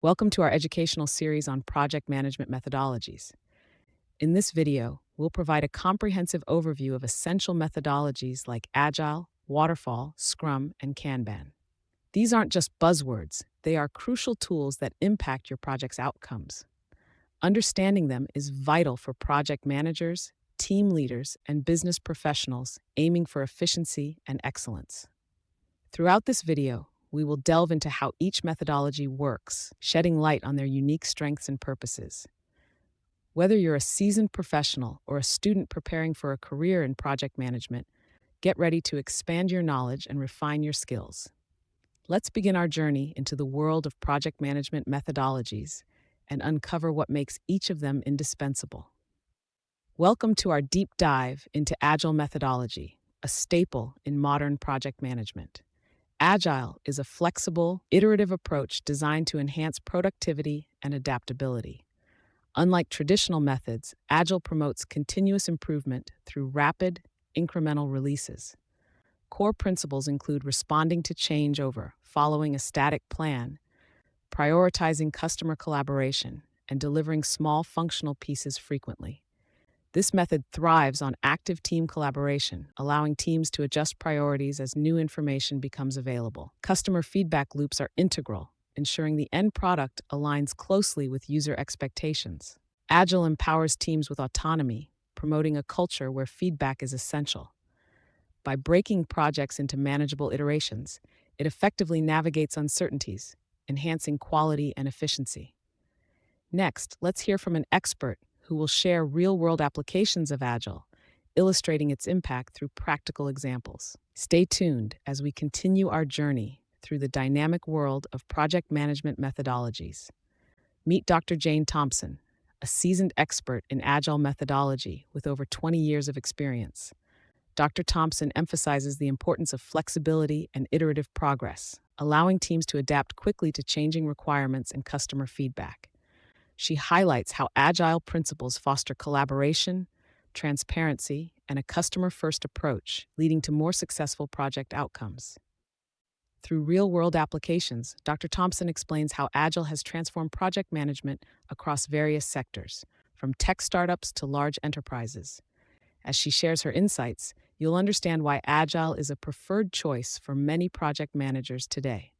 Welcome to our educational series on project management methodologies. In this video, we'll provide a comprehensive overview of essential methodologies like Agile, Waterfall, Scrum, and Kanban. These aren't just buzzwords, they are crucial tools that impact your project's outcomes. Understanding them is vital for project managers, team leaders, and business professionals aiming for efficiency and excellence. Throughout this video, we will delve into how each methodology works, shedding light on their unique strengths and purposes. Whether you're a seasoned professional or a student preparing for a career in project management, get ready to expand your knowledge and refine your skills. Let's begin our journey into the world of project management methodologies and uncover what makes each of them indispensable. Welcome to our deep dive into Agile methodology, a staple in modern project management. Agile is a flexible, iterative approach designed to enhance productivity and adaptability. Unlike traditional methods, Agile promotes continuous improvement through rapid, incremental releases. Core principles include responding to changeover, following a static plan, prioritizing customer collaboration, and delivering small functional pieces frequently. This method thrives on active team collaboration, allowing teams to adjust priorities as new information becomes available. Customer feedback loops are integral, ensuring the end product aligns closely with user expectations. Agile empowers teams with autonomy, promoting a culture where feedback is essential. By breaking projects into manageable iterations, it effectively navigates uncertainties, enhancing quality and efficiency. Next, let's hear from an expert who will share real-world applications of Agile, illustrating its impact through practical examples. Stay tuned as we continue our journey through the dynamic world of project management methodologies. Meet Dr. Jane Thompson, a seasoned expert in Agile methodology with over 20 years of experience. Dr. Thompson emphasizes the importance of flexibility and iterative progress, allowing teams to adapt quickly to changing requirements and customer feedback. She highlights how Agile principles foster collaboration, transparency, and a customer-first approach, leading to more successful project outcomes. Through real-world applications, Dr. Thompson explains how Agile has transformed project management across various sectors, from tech startups to large enterprises. As she shares her insights, you'll understand why Agile is a preferred choice for many project managers today.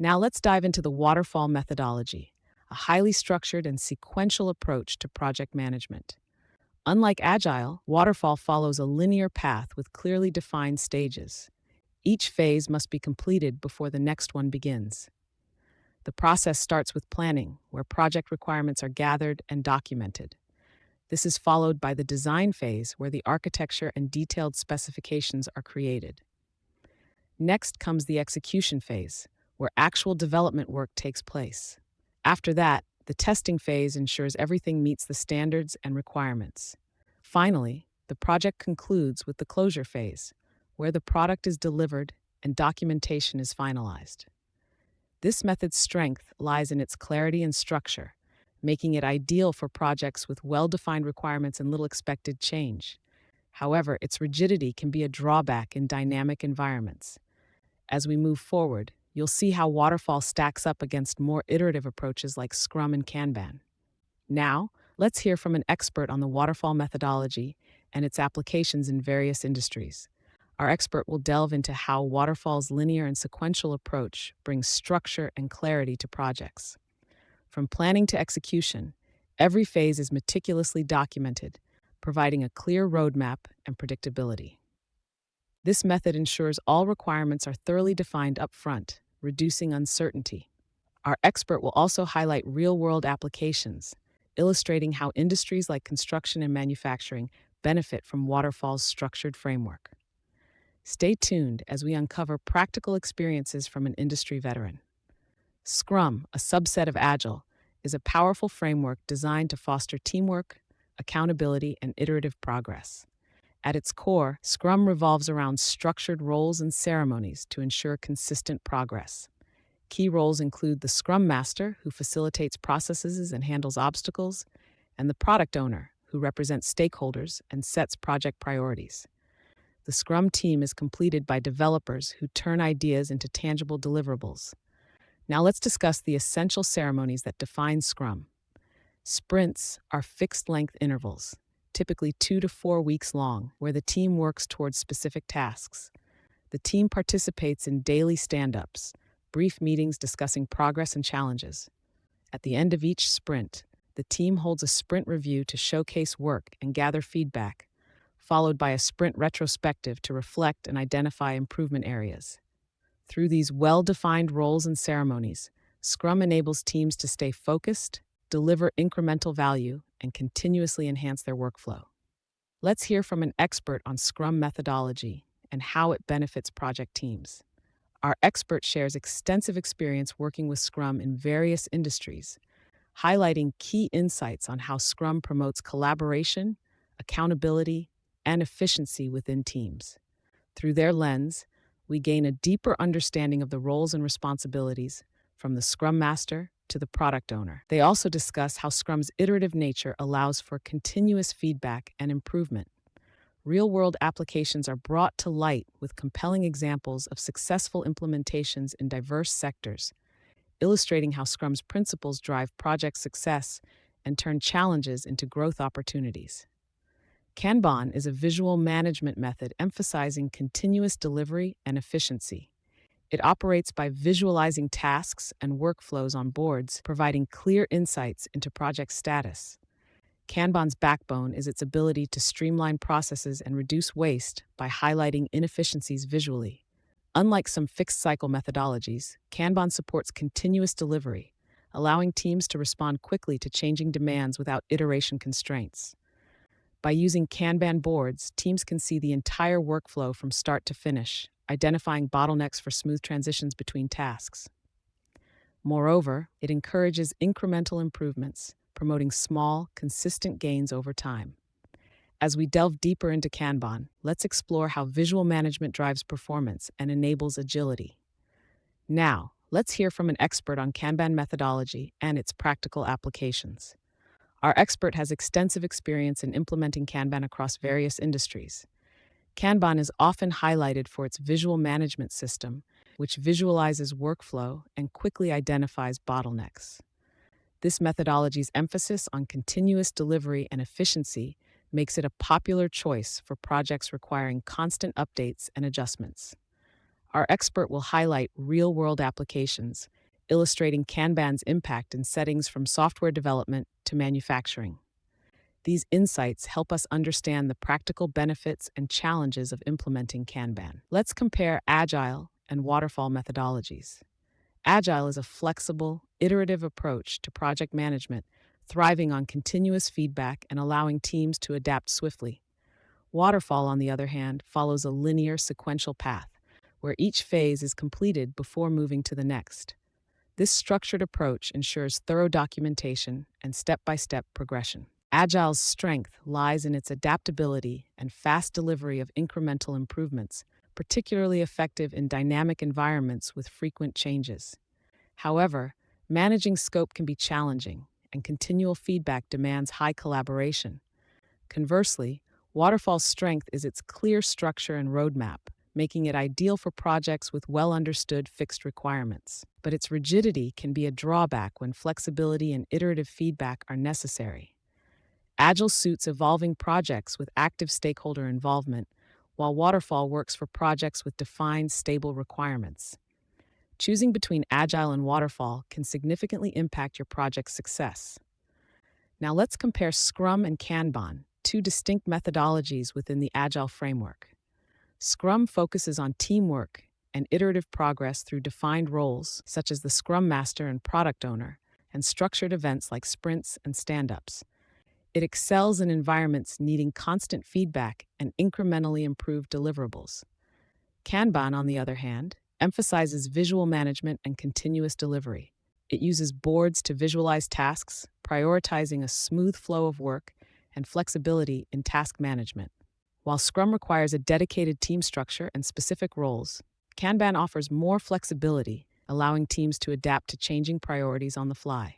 Now let's dive into the Waterfall methodology, a highly structured and sequential approach to project management. Unlike Agile, Waterfall follows a linear path with clearly defined stages. Each phase must be completed before the next one begins. The process starts with planning, where project requirements are gathered and documented. This is followed by the design phase, where the architecture and detailed specifications are created. Next comes the execution phase, where actual development work takes place. After that, the testing phase ensures everything meets the standards and requirements. Finally, the project concludes with the closure phase, where the product is delivered and documentation is finalized. This method's strength lies in its clarity and structure, making it ideal for projects with well-defined requirements and little expected change. However, its rigidity can be a drawback in dynamic environments. As we move forward, you'll see how Waterfall stacks up against more iterative approaches like Scrum and Kanban. Now, let's hear from an expert on the Waterfall methodology and its applications in various industries. Our expert will delve into how Waterfall's linear and sequential approach brings structure and clarity to projects. From planning to execution, every phase is meticulously documented, providing a clear roadmap and predictability. This method ensures all requirements are thoroughly defined up front, reducing uncertainty. Our expert will also highlight real-world applications, illustrating how industries like construction and manufacturing benefit from Waterfall's structured framework. Stay tuned as we uncover practical experiences from an industry veteran. Scrum, a subset of Agile, is a powerful framework designed to foster teamwork, accountability, and iterative progress. At its core, Scrum revolves around structured roles and ceremonies to ensure consistent progress. Key roles include the Scrum Master, who facilitates processes and handles obstacles, and the Product Owner, who represents stakeholders and sets project priorities. The Scrum team is completed by developers who turn ideas into tangible deliverables. Now let's discuss the essential ceremonies that define Scrum. Sprints are fixed-length intervals, typically 2 to 4 weeks long, where the team works towards specific tasks. The team participates in daily stand-ups, brief meetings discussing progress and challenges. At the end of each sprint, the team holds a sprint review to showcase work and gather feedback, followed by a sprint retrospective to reflect and identify improvement areas. Through these well-defined roles and ceremonies, Scrum enables teams to stay focused, deliver incremental value, and continuously enhance their workflow. Let's hear from an expert on Scrum methodology and how it benefits project teams. Our expert shares extensive experience working with Scrum in various industries, highlighting key insights on how Scrum promotes collaboration, accountability, and efficiency within teams. Through their lens, we gain a deeper understanding of the roles and responsibilities from the Scrum Master to the product owner. They also discuss how Scrum's iterative nature allows for continuous feedback and improvement. Real-world applications are brought to light with compelling examples of successful implementations in diverse sectors, illustrating how Scrum's principles drive project success and turn challenges into growth opportunities. Kanban is a visual management method emphasizing continuous delivery and efficiency. It operates by visualizing tasks and workflows on boards, providing clear insights into project status. Kanban's backbone is its ability to streamline processes and reduce waste by highlighting inefficiencies visually. Unlike some fixed-cycle methodologies, Kanban supports continuous delivery, allowing teams to respond quickly to changing demands without iteration constraints. By using Kanban boards, teams can see the entire workflow from start to finish, identifying bottlenecks for smooth transitions between tasks. Moreover, it encourages incremental improvements, promoting small, consistent gains over time. As we delve deeper into Kanban, let's explore how visual management drives performance and enables agility. Now, let's hear from an expert on Kanban methodology and its practical applications. Our expert has extensive experience in implementing Kanban across various industries. Kanban is often highlighted for its visual management system, which visualizes workflow and quickly identifies bottlenecks. This methodology's emphasis on continuous delivery and efficiency makes it a popular choice for projects requiring constant updates and adjustments. Our expert will highlight real-world applications, illustrating Kanban's impact in settings from software development to manufacturing. These insights help us understand the practical benefits and challenges of implementing Kanban. Let's compare Agile and Waterfall methodologies. Agile is a flexible, iterative approach to project management, thriving on continuous feedback and allowing teams to adapt swiftly. Waterfall, on the other hand, follows a linear, sequential path, where each phase is completed before moving to the next. This structured approach ensures thorough documentation and step-by-step progression. Agile's strength lies in its adaptability and fast delivery of incremental improvements, particularly effective in dynamic environments with frequent changes. However, managing scope can be challenging, and continual feedback demands high collaboration. Conversely, Waterfall's strength is its clear structure and roadmap, making it ideal for projects with well-understood fixed requirements. But its rigidity can be a drawback when flexibility and iterative feedback are necessary. Agile suits evolving projects with active stakeholder involvement, while Waterfall works for projects with defined, stable requirements. Choosing between Agile and Waterfall can significantly impact your project's success. Now let's compare Scrum and Kanban, two distinct methodologies within the Agile framework. Scrum focuses on teamwork and iterative progress through defined roles, such as the Scrum Master and product owner, and structured events like sprints and stand-ups. It excels in environments needing constant feedback and incrementally improved deliverables. Kanban, on the other hand, emphasizes visual management and continuous delivery. It uses boards to visualize tasks, prioritizing a smooth flow of work and flexibility in task management. While Scrum requires a dedicated team structure and specific roles, Kanban offers more flexibility, allowing teams to adapt to changing priorities on the fly.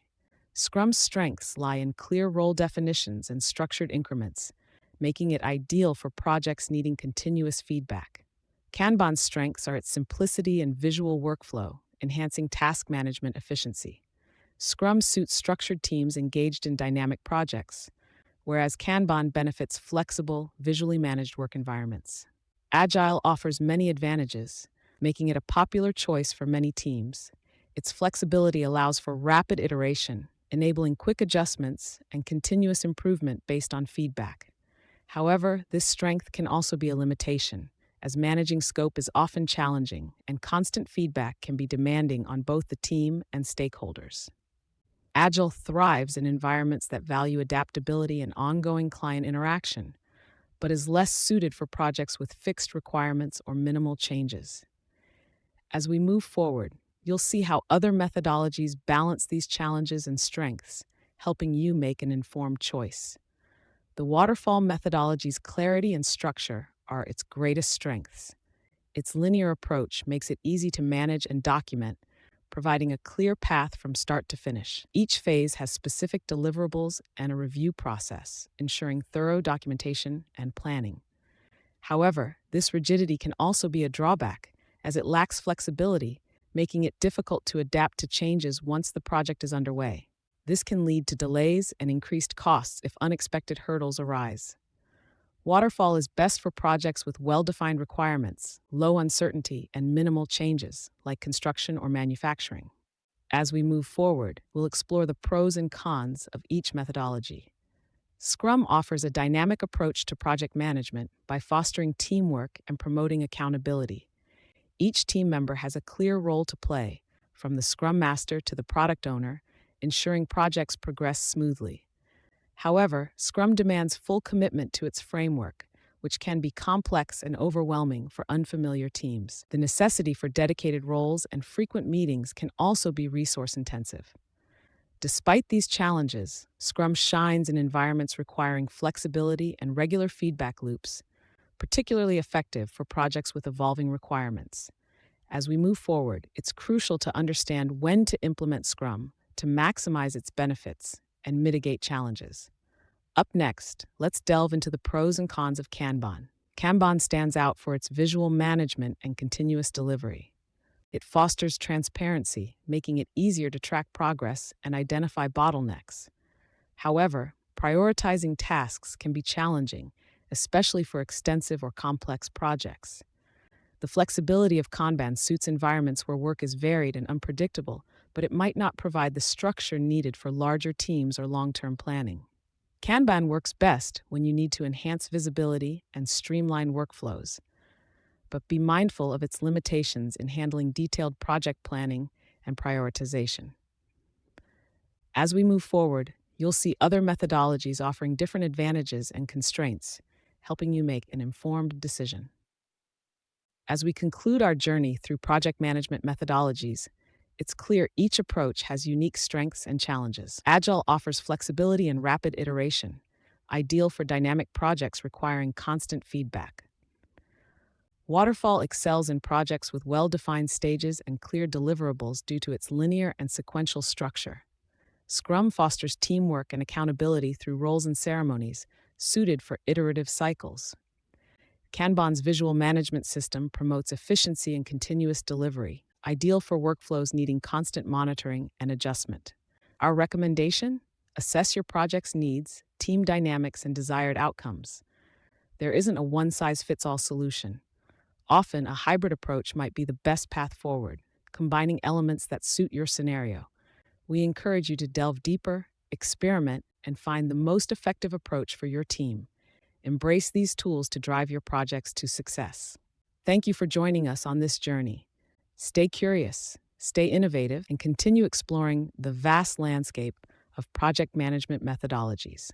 Scrum's strengths lie in clear role definitions and structured increments, making it ideal for projects needing continuous feedback. Kanban's strengths are its simplicity and visual workflow, enhancing task management efficiency. Scrum suits structured teams engaged in dynamic projects, whereas Kanban benefits flexible, visually managed work environments. Agile offers many advantages, making it a popular choice for many teams. Its flexibility allows for rapid iteration, enabling quick adjustments and continuous improvement based on feedback. However, this strength can also be a limitation, as managing scope is often challenging and constant feedback can be demanding on both the team and stakeholders. Agile thrives in environments that value adaptability and ongoing client interaction, but is less suited for projects with fixed requirements or minimal changes. As we move forward, you'll see how other methodologies balance these challenges and strengths, helping you make an informed choice. The Waterfall methodology's clarity and structure are its greatest strengths. Its linear approach makes it easy to manage and document, providing a clear path from start to finish. Each phase has specific deliverables and a review process, ensuring thorough documentation and planning. However, this rigidity can also be a drawback, as it lacks flexibility, making it difficult to adapt to changes once the project is underway. This can lead to delays and increased costs if unexpected hurdles arise. Waterfall is best for projects with well-defined requirements, low uncertainty, and minimal changes, like construction or manufacturing. As we move forward, we'll explore the pros and cons of each methodology. Scrum offers a dynamic approach to project management by fostering teamwork and promoting accountability. Each team member has a clear role to play, from the Scrum Master to the product owner, ensuring projects progress smoothly. However, Scrum demands full commitment to its framework, which can be complex and overwhelming for unfamiliar teams. The necessity for dedicated roles and frequent meetings can also be resource-intensive. Despite these challenges, Scrum shines in environments requiring flexibility and regular feedback loops, particularly effective for projects with evolving requirements. As we move forward, it's crucial to understand when to implement Scrum to maximize its benefits and mitigate challenges. Up next, let's delve into the pros and cons of Kanban. Kanban stands out for its visual management and continuous delivery. It fosters transparency, making it easier to track progress and identify bottlenecks. However, prioritizing tasks can be challenging, especially for extensive or complex projects. The flexibility of Kanban suits environments where work is varied and unpredictable, but it might not provide the structure needed for larger teams or long-term planning. Kanban works best when you need to enhance visibility and streamline workflows, but be mindful of its limitations in handling detailed project planning and prioritization. As we move forward, you'll see other methodologies offering different advantages and constraints, helping you make an informed decision. As we conclude our journey through project management methodologies, it's clear each approach has unique strengths and challenges. Agile offers flexibility and rapid iteration, ideal for dynamic projects requiring constant feedback. Waterfall excels in projects with well-defined stages and clear deliverables due to its linear and sequential structure. Scrum fosters teamwork and accountability through roles and ceremonies, suited for iterative cycles. Kanban's visual management system promotes efficiency and continuous delivery, ideal for workflows needing constant monitoring and adjustment. Our recommendation? Assess your project's needs, team dynamics, and desired outcomes. There isn't a one-size-fits-all solution. Often, a hybrid approach might be the best path forward, combining elements that suit your scenario. We encourage you to delve deeper, experiment, and find the most effective approach for your team. Embrace these tools to drive your projects to success. Thank you for joining us on this journey. Stay curious, stay innovative, and continue exploring the vast landscape of project management methodologies.